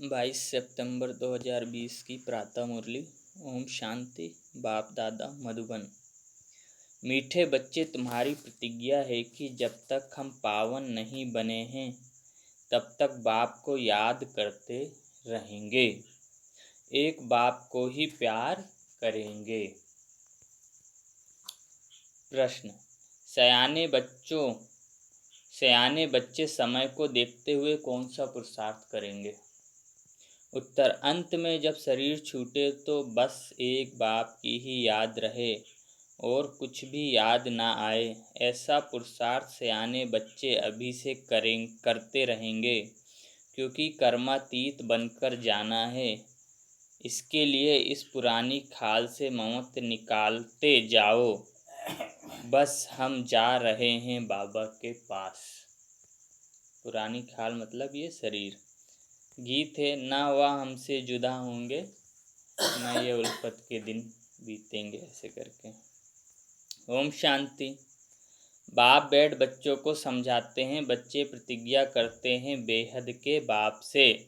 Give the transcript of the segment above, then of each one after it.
22 सितंबर 2020 की प्रातः मुरली। ओम शांति। बाप दादा मधुबन। मीठे बच्चे, तुम्हारी प्रतिज्ञा है कि जब तक हम पावन नहीं बने हैं तब तक बाप को याद करते रहेंगे, एक बाप को ही प्यार करेंगे। प्रश्न। सयाने बच्चे समय को देखते हुए कौन सा पुरुषार्थ करेंगे? उत्तर। अंत में जब शरीर छूटे तो बस एक बाप की ही याद रहे और कुछ भी याद ना आए, ऐसा पुरुषार्थ सयाने बच्चे अभी से करते रहेंगे, क्योंकि कर्मातीत बनकर जाना है। इसके लिए इस पुरानी खाल से ममत्व निकालते जाओ। बस हम जा रहे हैं बाबा के पास। पुरानी खाल मतलब ये शरीर। गीत है, ना वह हमसे जुदा होंगे, ना ये उल्फत के दिन बीतेंगे, ऐसे करके। ओम शांति। बाप बैठ बच्चों को समझाते हैं। बच्चे प्रतिज्ञा करते हैं बेहद के बाप से।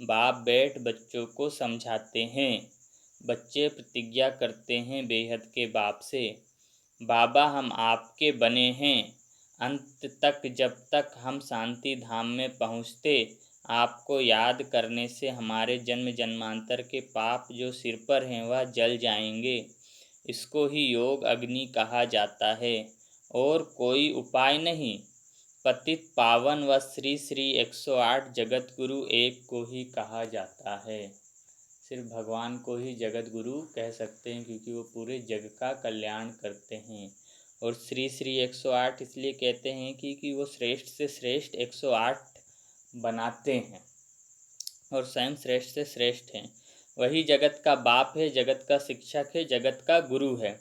बाप बैठ बच्चों को समझाते हैं। बच्चे प्रतिज्ञा करते हैं बेहद के बाप से। बाबा, हम आपके बने हैं। अंत तक जब तक हम शांति धाम में पहुँचते, आपको याद करने से हमारे जन्म जन्मांतर के पाप जो सिर पर हैं वह जल जाएंगे। इसको ही योग अग्नि कहा जाता है और कोई उपाय नहीं। पतित पावन व श्री श्री 108 जगत गुरु एक को ही कहा जाता है। सिर्फ भगवान को ही जगत गुरु कह सकते हैं, क्योंकि वो पूरे जग का कल्याण करते हैं। और श्री श्री 108 इसलिए कहते हैं क्योंकि वो श्रेष्ठ से श्रेष्ठ 108 बनाते हैं और स्वयं श्रेष्ठ से श्रेष्ठ हैं। वही जगत का बाप है, जगत का शिक्षक है, जगत का गुरु है।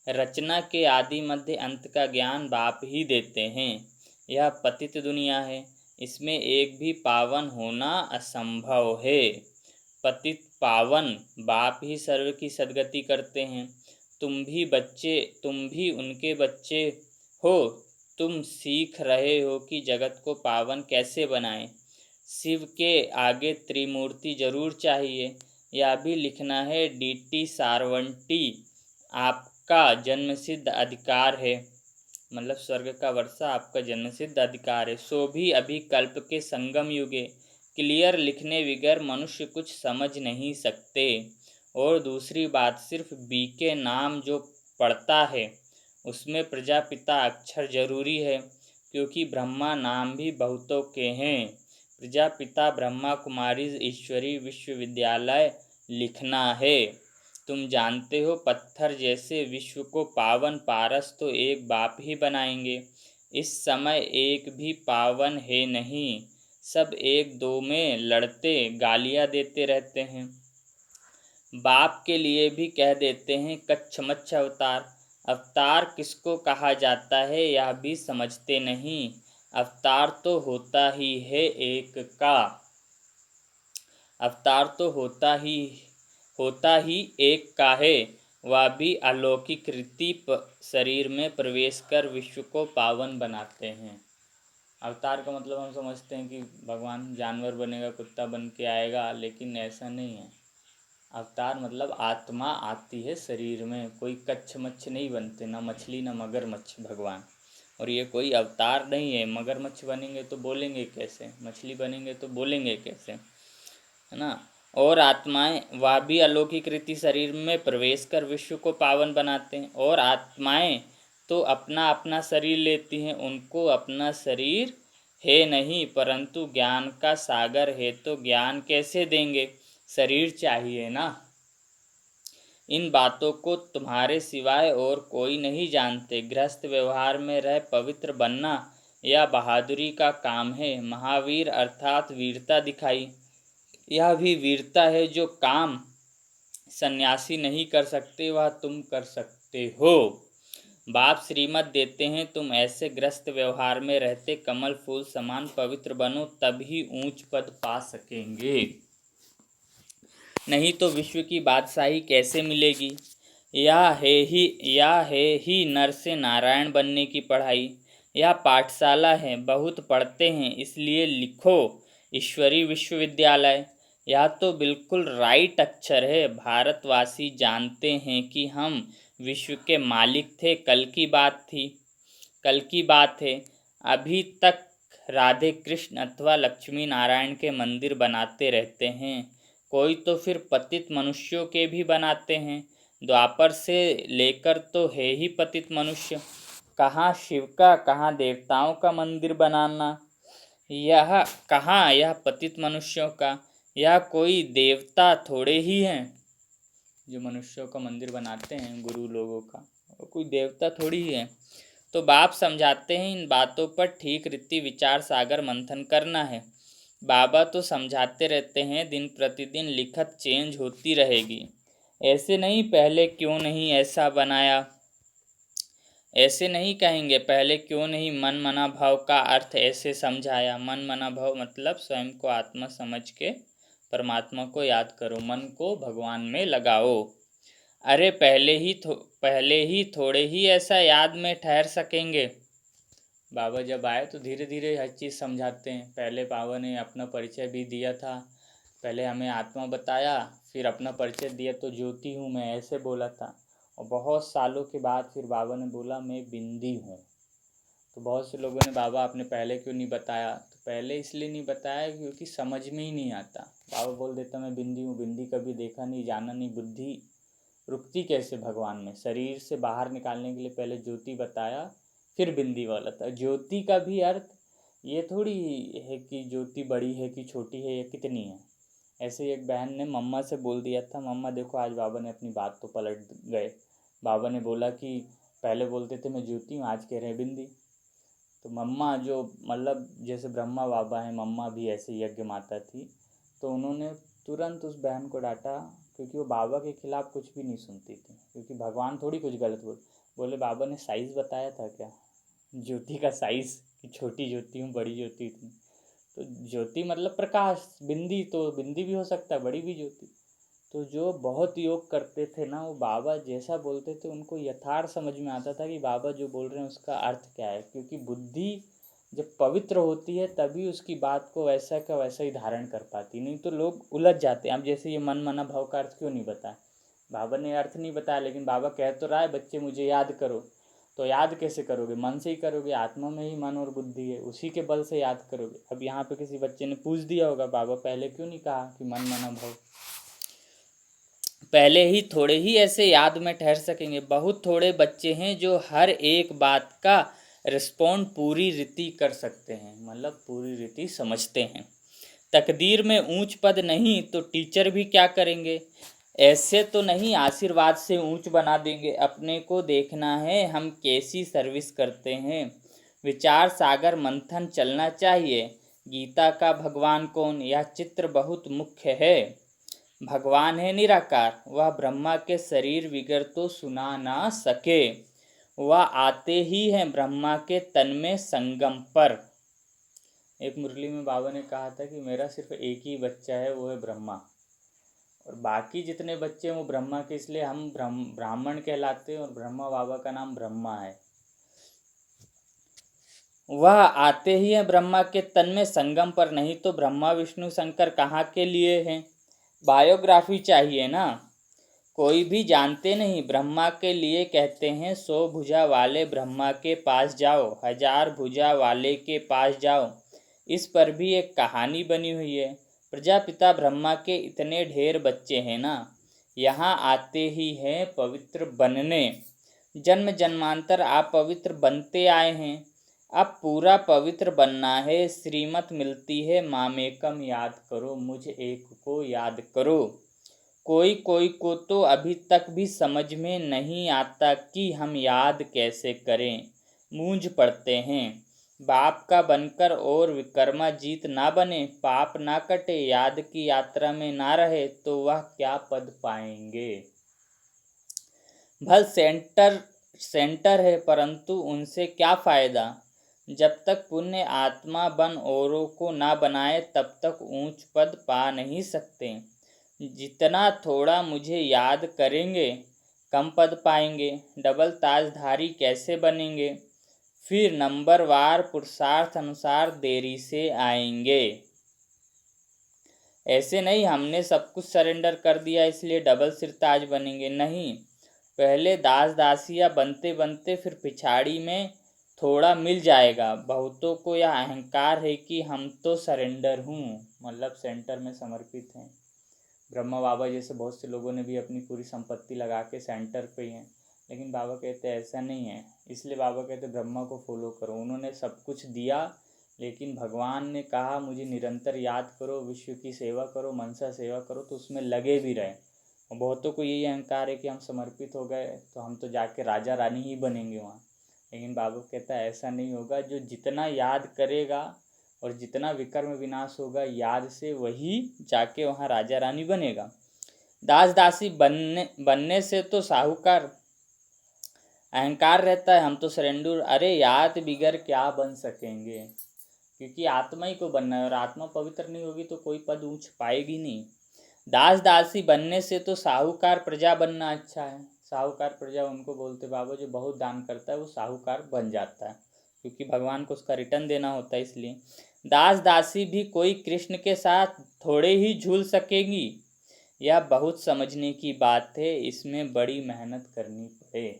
रचना के आदि मध्य अंत का ज्ञान बाप ही देते हैं। यह पतित दुनिया है, इसमें एक भी पावन होना असंभव है। पतित पावन बाप ही सर्व की सद्गति करते हैं। तुम भी उनके बच्चे हो। तुम सीख रहे हो कि जगत को पावन कैसे बनाएं। शिव के आगे त्रिमूर्ति जरूर चाहिए। यह भी लिखना है डीटी सारवंटी, आपका जन्मसिद्ध अधिकार है। मतलब स्वर्ग का वर्षा आपका जन्मसिद्ध अधिकार है। सो भी अभी कल्प के संगम युगे क्लियर लिखने बिगर मनुष्य कुछ समझ नहीं सकते। और दूसरी बात, सिर्फ बी के नाम जो पढ़ता है उसमें प्रजापिता अक्षर जरूरी है, क्योंकि ब्रह्मा नाम भी बहुतों के हैं। प्रजापिता ब्रह्मा कुमारी ईश्वरी विश्वविद्यालय लिखना है। तुम जानते हो, पत्थर जैसे विश्व को पावन पारस तो एक बाप ही बनाएंगे। इस समय एक भी पावन है नहीं, सब एक दो में लड़ते गालियां देते रहते हैं। बाप के लिए भी कह देते हैं कच्छमच्छ अवतार। अवतार किसको कहा जाता है यह भी समझते नहीं। अवतार तो होता ही है एक का। अवतार तो होता ही एक का है, वह भी अलौकिक रीति शरीर में प्रवेश कर विश्व को पावन बनाते हैं। अवतार का मतलब हम समझते हैं कि भगवान जानवर बनेगा, कुत्ता बन के आएगा, लेकिन ऐसा नहीं है। अवतार मतलब आत्मा आती है शरीर में, कोई कच्छ मच्छ नहीं बनते, ना मछली ना मगरमच्छ भगवान। और ये कोई अवतार नहीं है। मगरमच्छ बनेंगे तो बोलेंगे कैसे, मछली बनेंगे तो बोलेंगे कैसे, है ना। और आत्माएं वह भी अलौकिक रीति शरीर में प्रवेश कर विश्व को पावन बनाते हैं। और आत्माएं तो अपना अपना शरीर लेती हैं, उनको अपना शरीर है नहीं, परंतु ज्ञान का सागर है तो ज्ञान कैसे देंगे, शरीर चाहिए ना। इन बातों को तुम्हारे सिवाय और कोई नहीं जानते। गृहस्थ व्यवहार में रह पवित्र बनना यह बहादुरी का काम है। महावीर अर्थात वीरता दिखाई, यह भी वीरता है जो काम सन्यासी नहीं कर सकते वह तुम कर सकते हो। बाप श्रीमत देते हैं, तुम ऐसे ग्रस्त व्यवहार में रहते कमल फूल समान पवित्र बनो, तभी ऊंच पद पा सकेंगे। नहीं तो विश्व की बादशाही कैसे मिलेगी। यह है ही नर से नारायण बनने की पढ़ाई। यह पाठशाला है, बहुत पढ़ते हैं इसलिए लिखो। ईश्वरी विश्वविद्यालय। यह तो बिल्कुल राइट अक्षर है। भारतवासी जानते हैं कि हम विश्व के मालिक थे। कल की बात है। अभी तक राधे कृष्ण अथवा लक्ष्मी नारायण के मंदिर बनाते रहते हैं। कोई तो फिर पतित मनुष्यों के भी बनाते हैं। द्वापर से लेकर तो है ही पतित मनुष्य। कहाँ शिव का, कहाँ देवताओं का मंदिर बनाना, यह पतित मनुष्यों का। यह कोई देवता थोड़े ही हैं जो मनुष्यों का मंदिर बनाते हैं, गुरु लोगों का। वो कोई देवता थोड़ी ही है। तो बाप समझाते हैं इन बातों पर ठीक रीति विचार सागर मंथन करना है। बाबा तो समझाते रहते हैं दिन प्रतिदिन लिखत चेंज होती रहेगी। ऐसे नहीं पहले क्यों नहीं ऐसा बनाया, ऐसे नहीं कहेंगे पहले क्यों नहीं मन मना भाव का अर्थ ऐसे समझाया। मन मना भाव मतलब स्वयं को आत्मा समझ के परमात्मा को याद करो, मन को भगवान में लगाओ। अरे पहले ही थोड़े ही ऐसा याद में ठहर सकेंगे। बाबा जब आए तो धीरे धीरे हर चीज़ समझाते हैं। पहले बाबा ने अपना परिचय भी दिया था। पहले हमें आत्मा बताया, फिर अपना परिचय दिया तो ज्योति हूँ मैं, ऐसे बोला था। और बहुत सालों के बाद फिर बाबा ने बोला मैं बिंदी हूँ। तो बहुत से लोगों ने बाबा आपने पहले क्यों नहीं बताया, तो पहले इसलिए नहीं बताया क्योंकि समझ में ही नहीं आता। बाबा बोल देता मैं बिंदी हूँ, बिंदी कभी देखा नहीं, जाना नहीं, बुद्धि रुकती कैसे भगवान में। शरीर से बाहर निकालने के लिए पहले ज्योति बताया, फिर बिंदी वाला था। ज्योति का भी अर्थ ये थोड़ी है कि ज्योति बड़ी है कि छोटी है या कितनी है। ऐसे एक बहन ने मम्मा से बोल दिया था, मम्मा देखो आज बाबा ने अपनी बात तो पलट गए। बाबा ने बोला कि पहले बोलते थे मैं ज्योति हूँ, आज कह रहे हैं बिंदी। तो मम्मा जो मतलब जैसे ब्रह्मा बाबा हैं, मम्मा भी ऐसे यज्ञ माता थी, तो उन्होंने तुरंत उस बहन को डांटा क्योंकि वो बाबा के खिलाफ कुछ भी नहीं सुनती थी। क्योंकि भगवान थोड़ी कुछ गलत बोले बाबा ने साइज़ बताया था क्या ज्योति का साइज़, कि छोटी ज्योति हूँ बड़ी ज्योति थी। तो ज्योति मतलब प्रकाश, बिंदी तो बिंदी भी हो सकता है, बड़ी भी ज्योति। तो जो बहुत योग करते थे ना, वो बाबा जैसा बोलते थे उनको यथार्थ समझ में आता था कि बाबा जो बोल रहे हैं उसका अर्थ क्या है। क्योंकि बुद्धि जब पवित्र होती है तभी उसकी बात को वैसा का वैसा ही धारण कर पाती, नहीं तो लोग उलझ जाते हैं। अब जैसे ये मन मना भाव का अर्थ क्यों नहीं बताया, बाबा ने अर्थ नहीं बताया, लेकिन बाबा कह तो रहा है बच्चे मुझे याद करो। तो याद कैसे करोगे, मन से ही करोगे। आत्मा में ही मन और बुद्धि है, उसी के बल से याद करोगे। अब यहाँ पे किसी बच्चे ने पूछ दिया होगा बाबा पहले क्यों नहीं कहा कि मन मना भाव, पहले ही थोड़े ही ऐसे याद में ठहर सकेंगे। बहुत थोड़े बच्चे हैं जो हर एक बात का रिस्पॉन्ड पूरी रीति कर सकते हैं, मतलब पूरी रीति समझते हैं। तकदीर में ऊंच पद नहीं तो टीचर भी क्या करेंगे। ऐसे तो नहीं आशीर्वाद से ऊंच बना देंगे। अपने को देखना है हम कैसी सर्विस करते हैं। विचार सागर मंथन चलना चाहिए। गीता का भगवान कौन, यह चित्र बहुत मुख्य है। भगवान है निराकार, वह ब्रह्मा के शरीर विगर तो सुना ना सके। वह आते ही हैं ब्रह्मा के तन में संगम पर। एक मुरली में बाबा ने कहा था कि मेरा सिर्फ एक ही बच्चा है, वो है ब्रह्मा, और बाकी जितने बच्चे हैं वो ब्रह्मा के, इसलिए हम ब्राह्मण कहलाते हैं और ब्रह्मा बाबा का नाम ब्रह्मा है। वह आते ही हैं ब्रह्मा के तन में संगम पर, नहीं तो ब्रह्मा विष्णु शंकर कहाँ के लिए हैं। बायोग्राफी चाहिए ना, कोई भी जानते नहीं। ब्रह्मा के लिए कहते हैं 100 भुजा वाले ब्रह्मा के पास जाओ, 1000 भुजा वाले के पास जाओ। इस पर भी एक कहानी बनी हुई है। प्रजापिता ब्रह्मा के इतने ढेर बच्चे हैं ना, यहाँ आते ही हैं पवित्र बनने। जन्म जन्मांतर आप पवित्र बनते आए हैं, अब पूरा पवित्र बनना है। श्रीमत मिलती है मामेकम याद करो, मुझ एक को याद करो। कोई कोई को तो अभी तक भी समझ में नहीं आता कि हम याद कैसे करें, मूंझ पड़ते हैं। बाप का बनकर और विक्रमाजीत ना बने, पाप ना कटे, याद की यात्रा में ना रहे तो वह क्या पद पाएंगे। भल सेंटर है परंतु उनसे क्या फ़ायदा। जब तक पुण्य आत्मा बन औरों को ना बनाए तब तक ऊंच पद पा नहीं सकते। जितना थोड़ा मुझे याद करेंगे कम पद पाएंगे। डबल ताजधारी कैसे बनेंगे, फिर नंबरवार पुरुषार्थ अनुसार देरी से आएंगे। ऐसे नहीं हमने सब कुछ सरेंडर कर दिया इसलिए डबल सिरताज बनेंगे, नहीं। पहले दास दासिया बनते बनते फिर पिछाड़ी में थोड़ा मिल जाएगा। बहुतों को यह अहंकार है कि हम तो सरेंडर हूँ, मतलब सेंटर में समर्पित हैं। ब्रह्मा बाबा जैसे बहुत से लोगों ने भी अपनी पूरी संपत्ति लगा के सेंटर पे ही हैं, लेकिन बाबा कहते हैं ऐसा नहीं है। इसलिए बाबा कहते ब्रह्मा को फॉलो करो, उन्होंने सब कुछ दिया, लेकिन भगवान ने कहा मुझे निरंतर याद करो, विश्व की सेवा करो, मनसा सेवा करो, तो उसमें लगे भी रहे। और बहुतों को यही अहंकार है कि हम समर्पित हो गए तो हम तो जाके राजा रानी ही बनेंगे वहाँ, लेकिन बाबा कहता है ऐसा नहीं होगा। जो जितना याद करेगा और जितना विकर्म विनाश होगा याद से, वही जाके वहाँ राजा रानी बनेगा। दास दासी बनने से तो साहूकार अहंकार रहता है, हम तो सरेंडर, अरे याद बिगर क्या बन सकेंगे, क्योंकि आत्मा ही को बनना है, और आत्मा पवित्र नहीं होगी तो कोई पद ऊंच पाएगी नहीं। दास दासी बनने से तो साहूकार प्रजा बनना अच्छा है। साहूकार प्रजा उनको बोलते बाबा जो बहुत दान करता है वो साहूकार बन जाता है, क्योंकि भगवान को उसका रिटर्न देना होता है। इसलिए दास दासी भी कोई कृष्ण के साथ थोड़े ही झूल सकेगी, यह बहुत समझने की बात है, इसमें बड़ी मेहनत करनी पड़े।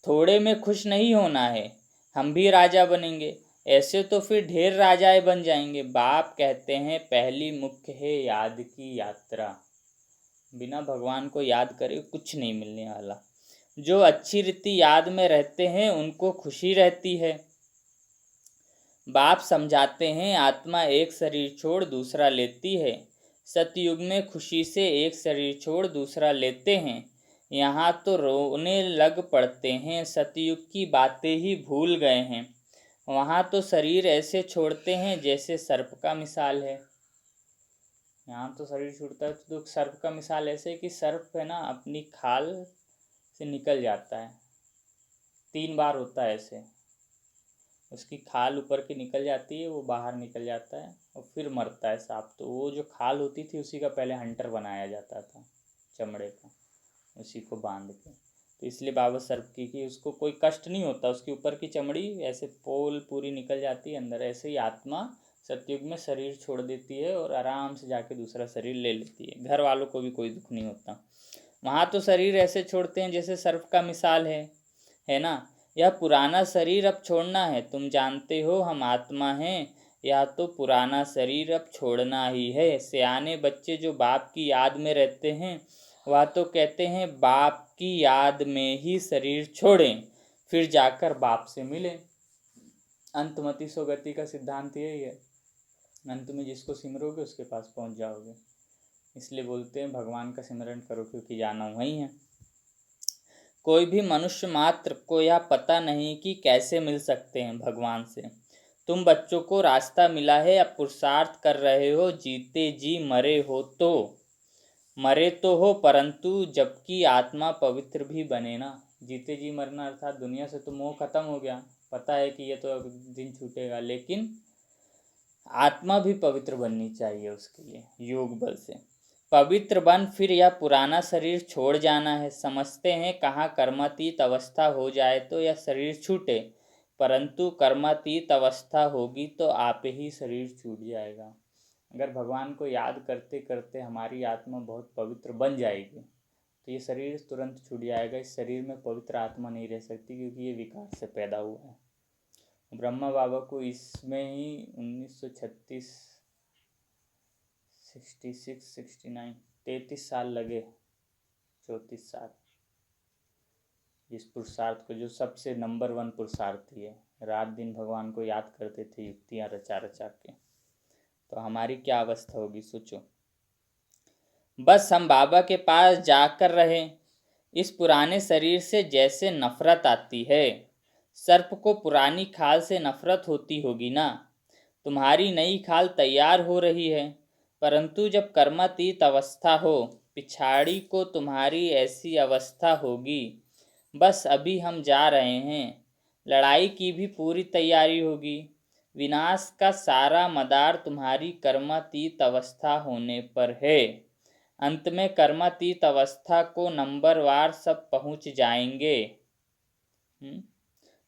थोड़े में खुश नहीं होना है, हम भी राजा बनेंगे, ऐसे तो फिर ढेर राजाएं बन जाएंगे। बाप कहते हैं पहली मुख्य है याद की यात्रा, बिना भगवान को याद करे कुछ नहीं मिलने वाला। जो अच्छी रीति याद में रहते हैं उनको खुशी रहती है। बाप समझाते हैं आत्मा एक शरीर छोड़ दूसरा लेती है, सतयुग में खुशी से एक शरीर छोड़ दूसरा लेते हैं, यहाँ तो रोने लग पड़ते हैं, सतयुग की बातें ही भूल गए हैं, वहाँ तो शरीर ऐसे छोड़ते हैं जैसे सर्प का मिसाल है। यहाँ तो शरीर छूटता है तो सर्प का मिसाल ऐसे है कि सर्प है ना अपनी खाल से निकल जाता है, 3 बार होता है ऐसे, उसकी खाल ऊपर की निकल जाती है, वो बाहर निकल जाता है और फिर मरता है सांप। तो वो जो खाल होती थी उसी का पहले हंटर बनाया जाता था, चमड़े का, उसी को बांध के। तो इसलिए बाबा सर्प की कि उसको कोई कष्ट नहीं होता, उसके ऊपर की चमड़ी ऐसे पोल पूरी निकल जाती है अंदर। ऐसे ही आत्मा सतयुग में शरीर छोड़ देती है और आराम से जाके दूसरा शरीर ले लेती है, घर वालों को भी कोई दुख नहीं होता। वहाँ तो शरीर ऐसे छोड़ते हैं जैसे सर्प का मिसाल है ना। यह पुराना शरीर अब छोड़ना है, तुम जानते हो हम आत्मा हैं, यह तो पुराना शरीर अब छोड़ना ही है। सियाने बच्चे जो बाप की याद में रहते हैं वह तो कहते हैं बाप की याद में ही शरीर छोड़ें, फिर जाकर बाप से मिलें। अंतमति सो गति का सिद्धांत यही है, अंत में जिसको सिमरोगे उसके पास पहुंच जाओगे। इसलिए बोलते हैं भगवान का सिमरन करो, क्योंकि जाना वहीं है। कोई भी मनुष्य मात्र को यह पता नहीं कि कैसे मिल सकते हैं भगवान से। तुम बच्चों को रास्ता मिला है, अब पुरुषार्थ कर रहे हो, जीते जी मरे तो हो, परंतु जबकि आत्मा पवित्र भी बने ना। जीते जी मरना अर्थात दुनिया से तो मोह खत्म हो गया, पता है कि ये तो अब दिन छूटेगा, लेकिन आत्मा भी पवित्र बननी चाहिए, उसके लिए योग बल से पवित्र बन फिर यह पुराना शरीर छोड़ जाना है। समझते हैं कहाँ कर्मातीत अवस्था हो जाए तो यह शरीर छूटे, परंतु कर्मातीत अवस्था होगी तो आप ही शरीर छूट जाएगा। अगर भगवान को याद करते करते हमारी आत्मा बहुत पवित्र बन जाएगी तो ये शरीर तुरंत छूट जाएगा। इस शरीर में पवित्र आत्मा नहीं रह सकती, क्योंकि ये विकार से पैदा हुआ है। ब्रह्मा बाबा को इसमें ही 1936 66 69 33 साल लगे, 34 साल, इस पुरुषार्थ को, जो सबसे नंबर 1 पुरुषार्थ है। रात दिन भगवान को याद करते थे युक्तियाँ रचा रचा के, तो हमारी क्या अवस्था होगी सोचो। बस हम बाबा के पास जाकर रहें। इस पुराने शरीर से जैसे नफरत आती है, सर्प को पुरानी खाल से नफरत होती होगी ना। तुम्हारी नई खाल तैयार हो रही है, परंतु जब कर्मातीत अवस्था हो पिछाड़ी को तुम्हारी ऐसी अवस्था होगी। बस अभी हम जा रहे हैं, लड़ाई की भी पूरी तैयारी होगी। विनाश का सारा मदार तुम्हारी कर्मातीत अवस्था होने पर है। अंत में कर्मातीत अवस्था को नंबरवार सब पहुंच जाएंगे।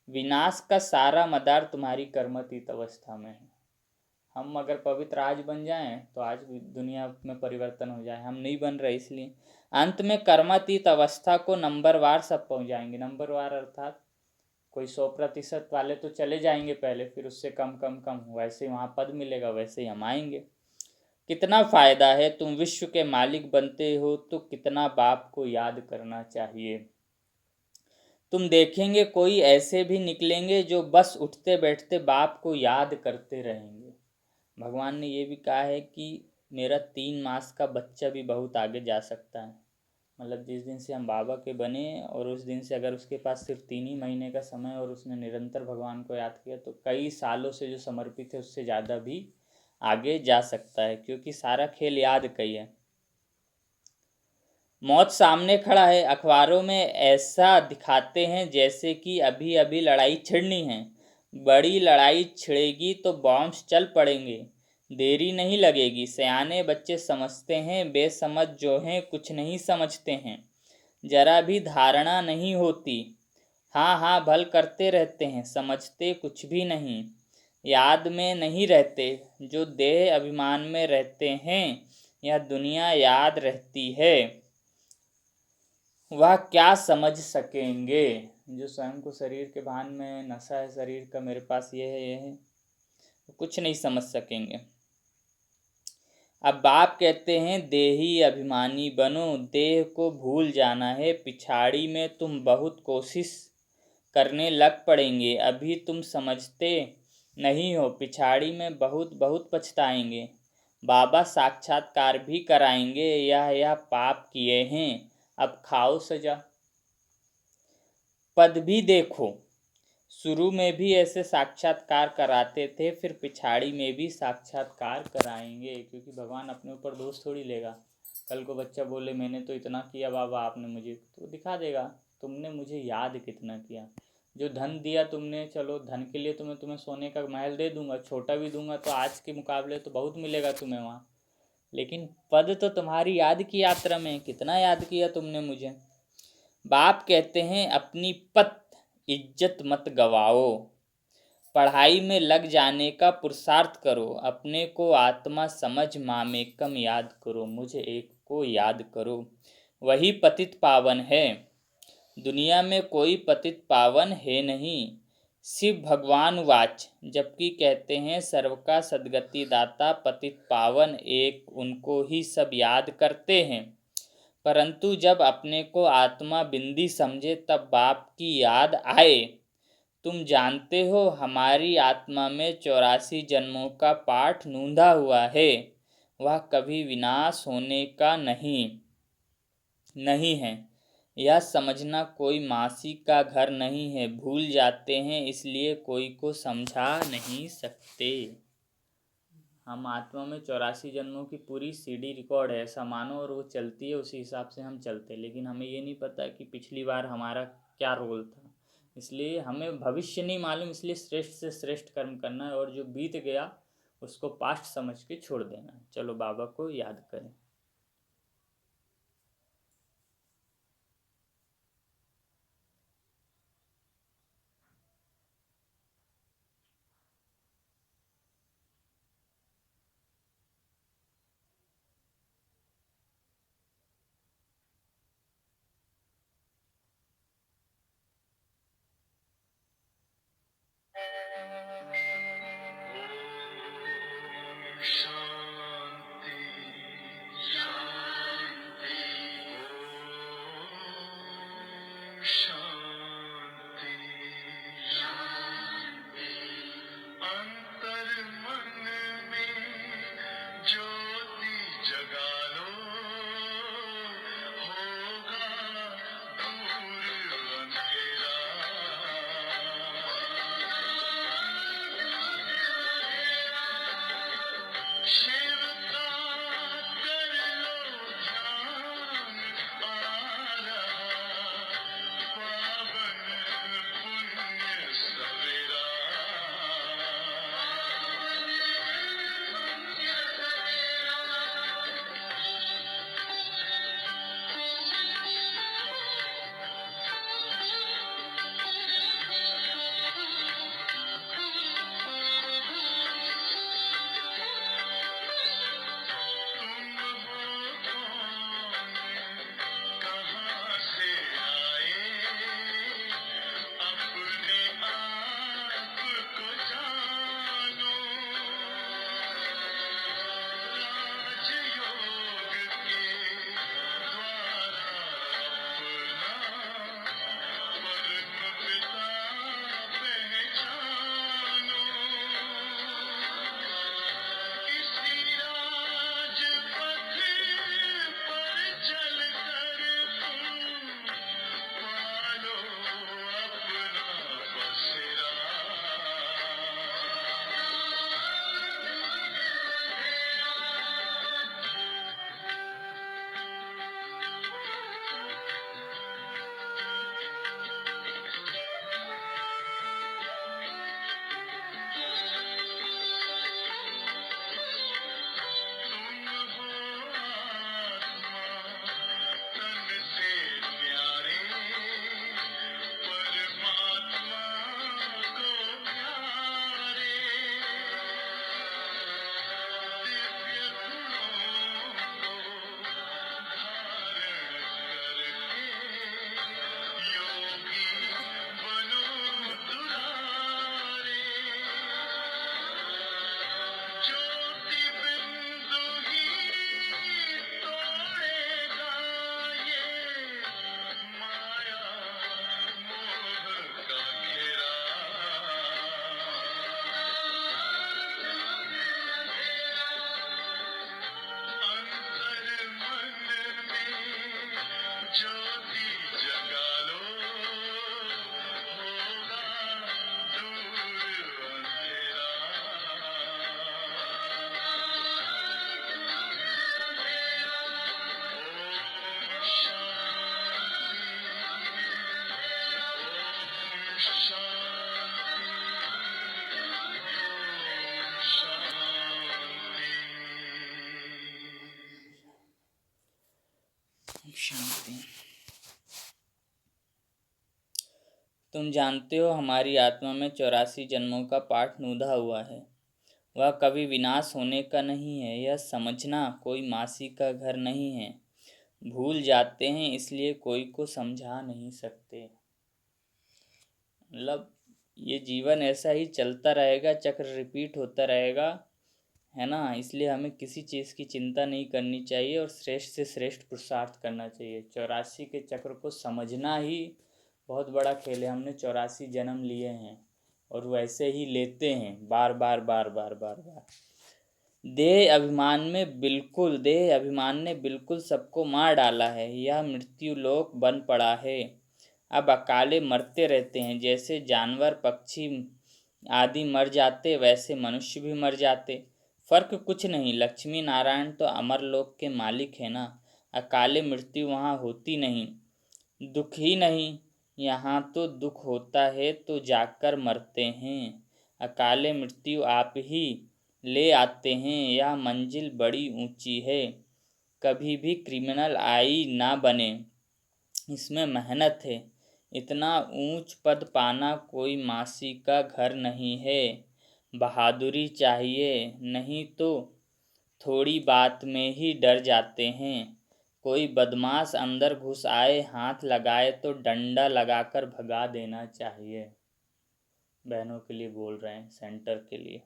विनाश का सारा मदार तुम्हारी कर्मातीत अवस्था में है। हम अगर पवित्र आज बन जाएं तो आज भी दुनिया में परिवर्तन हो जाए, हम नहीं बन रहे। इसलिए अंत में कर्मातीत अवस्था को नंबरवार सब पहुंच जाएंगे। नंबरवार अर्थात कोई 100% वाले तो चले जाएंगे पहले, फिर उससे कम कम कम वैसे ही वहाँ पद मिलेगा, वैसे ही हम आएंगे। कितना फायदा है, तुम विश्व के मालिक बनते हो तो कितना बाप को याद करना चाहिए। तुम देखेंगे कोई ऐसे भी निकलेंगे जो बस उठते बैठते बाप को याद करते रहेंगे। भगवान ने ये भी कहा है कि मेरा 3 मास का बच्चा भी बहुत आगे जा सकता है। मतलब जिस दिन से हम बाबा के बने और उस दिन से अगर उसके पास सिर्फ 3 ही महीने का समय और उसने निरंतर भगवान को याद किया तो कई सालों से जो समर्पित है उससे ज़्यादा भी आगे जा सकता है, क्योंकि सारा खेल याद का ही है। मौत सामने खड़ा है, अखबारों में ऐसा दिखाते हैं जैसे कि अभी अभी लड़ाई छिड़नी है। बड़ी लड़ाई छिड़ेगी तो बॉम्ब्स चल पड़ेंगे, देरी नहीं लगेगी। सयाने बच्चे समझते हैं, बेसमझ जो हैं कुछ नहीं समझते हैं, जरा भी धारणा नहीं होती। हाँ हाँ भल करते रहते हैं, समझते कुछ भी नहीं। याद में नहीं रहते, जो देह अभिमान में रहते हैं यह दुनिया याद रहती है, वह क्या समझ सकेंगे। जो स्वयं को शरीर के भान में नशा है शरीर का, मेरे पास ये है ये है, कुछ नहीं समझ सकेंगे। अब बाप कहते हैं देही अभिमानी बनो, देह को भूल जाना है। पिछाड़ी में तुम बहुत कोशिश करने लग पड़ेंगे, अभी तुम समझते नहीं हो, पिछाड़ी में बहुत बहुत पछताएंगे। बाबा साक्षात्कार भी कराएंगे, यह पाप किए हैं अब खाओ सजा। पद भी देखो, शुरू में भी ऐसे साक्षात्कार कराते थे, फिर पिछाड़ी में भी साक्षात्कार कराएंगे, क्योंकि भगवान अपने ऊपर दोष थोड़ी लेगा। कल को बच्चा बोले मैंने तो इतना किया बाबा आपने मुझे, तो दिखा देगा तुमने मुझे याद कितना किया। जो धन दिया तुमने, चलो धन के लिए तो मैं तुम्हें सोने का महल दे दूंगा, छोटा भी दूंगा तो आज के मुकाबले तो बहुत मिलेगा तुम्हें वहाँ, लेकिन पद तो तुम्हारी याद की यात्रा में, कितना याद किया तुमने मुझे। बाप कहते हैं अपनी पत इज्जत मत गवाओ, पढ़ाई में लग जाने का पुरुषार्थ करो, अपने को आत्मा समझ मामेकम याद करो, मुझे एक को याद करो, वही पतित पावन है। दुनिया में कोई पतित पावन है नहीं। शिव भगवान वाच, जबकि कहते हैं सर्व का सद्गति दाता पतित पावन एक, उनको ही सब याद करते हैं। परंतु जब अपने को आत्मा बिंदी समझे तब बाप की याद आए। तुम जानते हो हमारी आत्मा में 84 जन्मों का पाठ नूंधा हुआ है, वह कभी विनाश होने का नहीं है। यह समझना कोई मासी का घर नहीं है, भूल जाते हैं इसलिए कोई को समझा नहीं सकते। हम आत्मा में 84 जन्मों की पूरी सीडी रिकॉर्ड है, ऐसा मानो, और वो चलती है, उसी हिसाब से हम चलते हैं, लेकिन हमें ये नहीं पता कि पिछली बार हमारा क्या रोल था। इसलिए हमें भविष्य नहीं मालूम, इसलिए श्रेष्ठ से श्रेष्ठ कर्म करना है, और जो बीत गया उसको पास्ट समझ के छोड़ देना है। चलो बाबा को याद करें। शांति। तुम जानते हो हमारी आत्मा में 84 जन्मों का पाठ नूधा हुआ है। वह कभी विनाश होने का नहीं है। यह समझना कोई मासी का घर नहीं है। भूल जाते हैं इसलिए कोई को समझा नहीं सकते। मतलब ये जीवन ऐसा ही चलता रहेगा, चक्र रिपीट होता रहेगा, है ना। इसलिए हमें किसी चीज़ की चिंता नहीं करनी चाहिए और श्रेष्ठ से श्रेष्ठ पुरुषार्थ करना चाहिए। 84 के चक्र को समझना ही बहुत बड़ा खेल है। हमने 84 जन्म लिए हैं और वैसे ही लेते हैं बार बार बार बार बार बार। देह अभिमान ने बिल्कुल सबको मार डाला है। यह मृत्यु लोक बन पड़ा है। अब अकाले मरते रहते हैं। जैसे जानवर पक्षी आदि मर जाते वैसे मनुष्य भी मर जाते। फर्क कुछ नहीं। लक्ष्मी नारायण तो अमरलोक के मालिक है ना। अकाले मृत्यु वहाँ होती नहीं। दुख ही नहीं, यहाँ तो दुख होता है तो जाकर मरते हैं। अकाले मृत्यु आप ही ले आते हैं। यह मंजिल बड़ी ऊंची है। कभी भी क्रिमिनल आई ना बने, इसमें मेहनत है। इतना ऊंच पद पाना कोई मासी का घर नहीं है। बहादुरी चाहिए, नहीं तो थोड़ी बात में ही डर जाते हैं। कोई बदमाश अंदर घुस आए, हाथ लगाए तो डंडा लगाकर भगा देना चाहिए। बहनों के लिए बोल रहे हैं, सेंटर के लिए।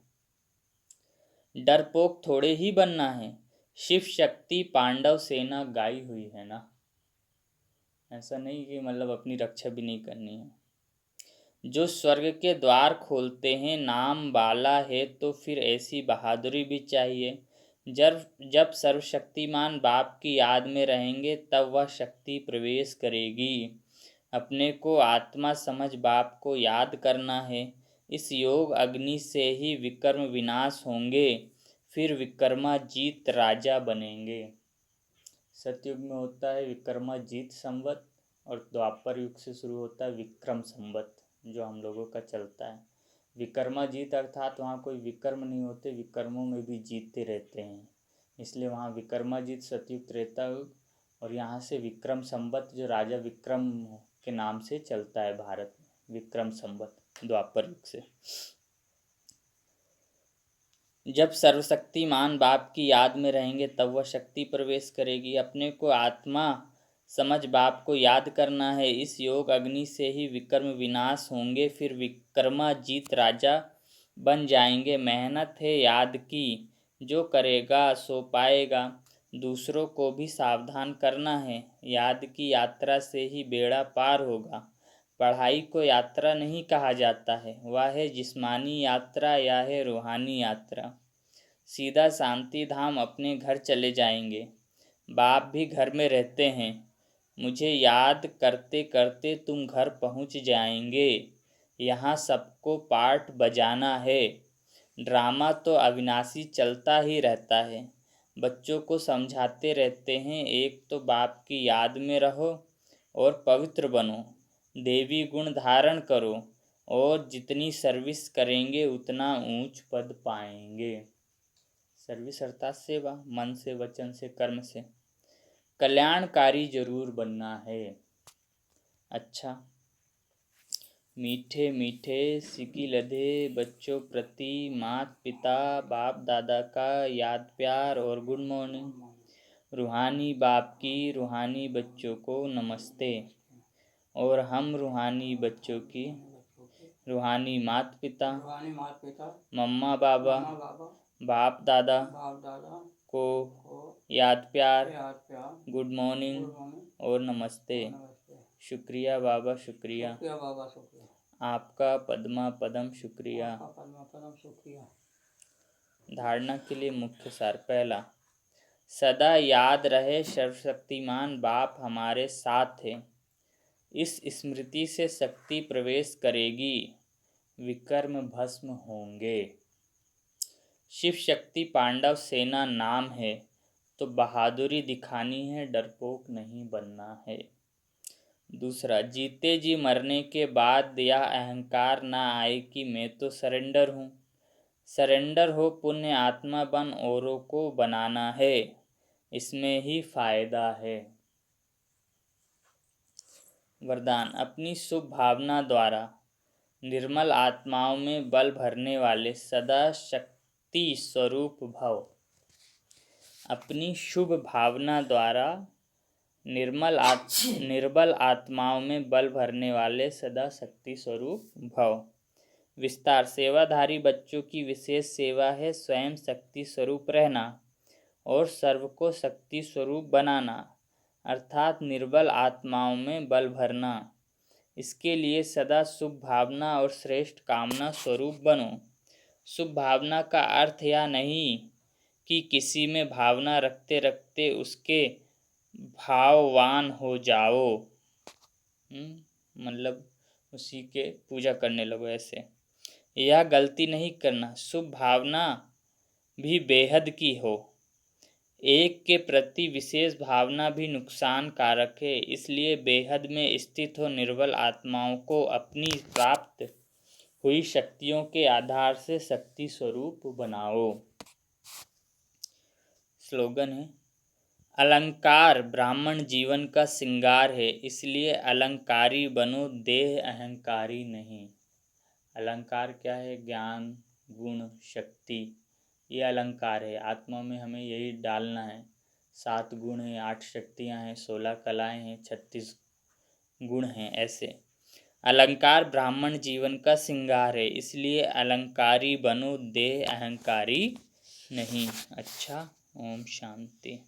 डरपोक थोड़े ही बनना है। शिव शक्ति पांडव सेना गाई हुई है ना। ऐसा नहीं कि मतलब अपनी रक्षा भी नहीं करनी है। जो स्वर्ग के द्वार खोलते हैं नाम वाला है, तो फिर ऐसी बहादुरी भी चाहिए। जब सर्वशक्तिमान बाप की याद में रहेंगे तब वह शक्ति प्रवेश करेगी। अपने को आत्मा समझ बाप को याद करना है। इस योग अग्नि से ही विकर्म विनाश होंगे, फिर विक्रमाजीत राजा बनेंगे। सतयुग में होता है विक्रमाजीत संवत और द्वापर युग से शुरू होता है विक्रम संवत, जो हम लोगों का चलता है। विक्रमाजीत अर्थात वहाँ कोई विकर्म नहीं होते, विकर्मों में भी जीतते रहते हैं, इसलिए वहाँ विक्रमाजीत सतयुग त्रेता युग। और यहाँ से विक्रम संवत जो राजा विक्रम के नाम से चलता है भारत में, विक्रम संवत द्वापर युग से। जब सर्वशक्तिमान बाप की याद में रहेंगे तब वह शक्ति प्रवेश करेगी। अपने को आत्मा समझ बाप को याद करना है। इस योग अग्नि से ही विक्रम विनाश होंगे, फिर विक्रमाजीत राजा बन जाएंगे। मेहनत है याद की, जो करेगा सो पाएगा। दूसरों को भी सावधान करना है। याद की यात्रा से ही बेड़ा पार होगा। पढ़ाई को यात्रा नहीं कहा जाता है, वह है जिस्मानी यात्रा या है रूहानी यात्रा। सीधा शांति धाम अपने घर चले जाएंगे। बाप भी घर में रहते हैं। मुझे याद करते करते तुम घर पहुंच जाएंगे। यहाँ सबको पाठ बजाना है। ड्रामा तो अविनाशी चलता ही रहता है। बच्चों को समझाते रहते हैं, एक तो बाप की याद में रहो और पवित्र बनो, देवी गुण धारण करो, और जितनी सर्विस करेंगे उतना ऊंच पद पाएंगे। सर्विस अर्थात सेवा, मन से, वचन से, कर्म से। कल्याणकारी जरूर बनना है। अच्छा, मीठे मीठे सिकी लधे बच्चों प्रति माता पिता बाप दादा का याद प्यार और गुड मॉर्निंग। रूहानी बाप की रूहानी बच्चों को नमस्ते। और हम रूहानी बच्चों की रूहानी माता पिता मम्मा बाबा बाप दादा को याद प्यार, गुड मॉर्निंग और नमस्ते। शुक्रिया बाबा, शुक्रिया आपका पद्मा पदम, शुक्रिया। धारणा के लिए मुख्य सार। पहला, सदा याद रहे सर्वशक्तिमान बाप हमारे साथ है। इस स्मृति से शक्ति प्रवेश करेगी, विकर्म भस्म होंगे। शिव शक्ति पांडव सेना नाम है, तो बहादुरी दिखानी है, डरपोक नहीं बनना है। दूसरा, जीते जी मरने के बाद यह अहंकार ना आए कि मैं तो सरेंडर हूँ। सरेंडर हो पुण्य आत्मा बन औरों को बनाना है, इसमें ही फायदा है। वरदान। अपनी शुभ भावना द्वारा निर्मल आत्माओं में बल भरने वाले सदा शक्ति स्वरूप भव। अपनी शुभ भावना द्वारा निर्बल आत्माओं में बल भरने वाले सदा शक्ति स्वरूप भव। विस्तार। सेवाधारी बच्चों की विशेष सेवा है स्वयं शक्ति स्वरूप रहना और सर्व को शक्ति स्वरूप बनाना, अर्थात निर्बल आत्माओं में बल भरना। इसके लिए सदा शुभ भावना और श्रेष्ठ कामना स्वरूप बनो। शुभ भावना का अर्थ यह नहीं कि किसी में भावना रखते रखते उसके भाववान हो जाओ, मतलब उसी के पूजा करने लगो, ऐसे यह गलती नहीं करना। शुभ भावना भी बेहद की हो। एक के प्रति विशेष भावना भी नुकसान कारक है, इसलिए बेहद में स्थित हो निर्बल आत्माओं को अपनी प्राप्त हुई शक्तियों के आधार से शक्ति स्वरूप बनाओ। स्लोगन है, अलंकार ब्राह्मण जीवन का श्रृंगार है, इसलिए अलंकारी बनो, देह अहंकारी नहीं। अलंकार क्या है? ज्ञान, गुण, शक्ति, ये अलंकार है। आत्मा में हमें यही डालना है। 7 गुण हैं, 8 शक्तियाँ हैं, 16 कलाएँ हैं, 36 गुण हैं। ऐसे अलंकार ब्राह्मण जीवन का श्रृंगार है, इसलिए अलंकारी बनो, देह अहंकारी नहीं। अच्छा, ओम शांति।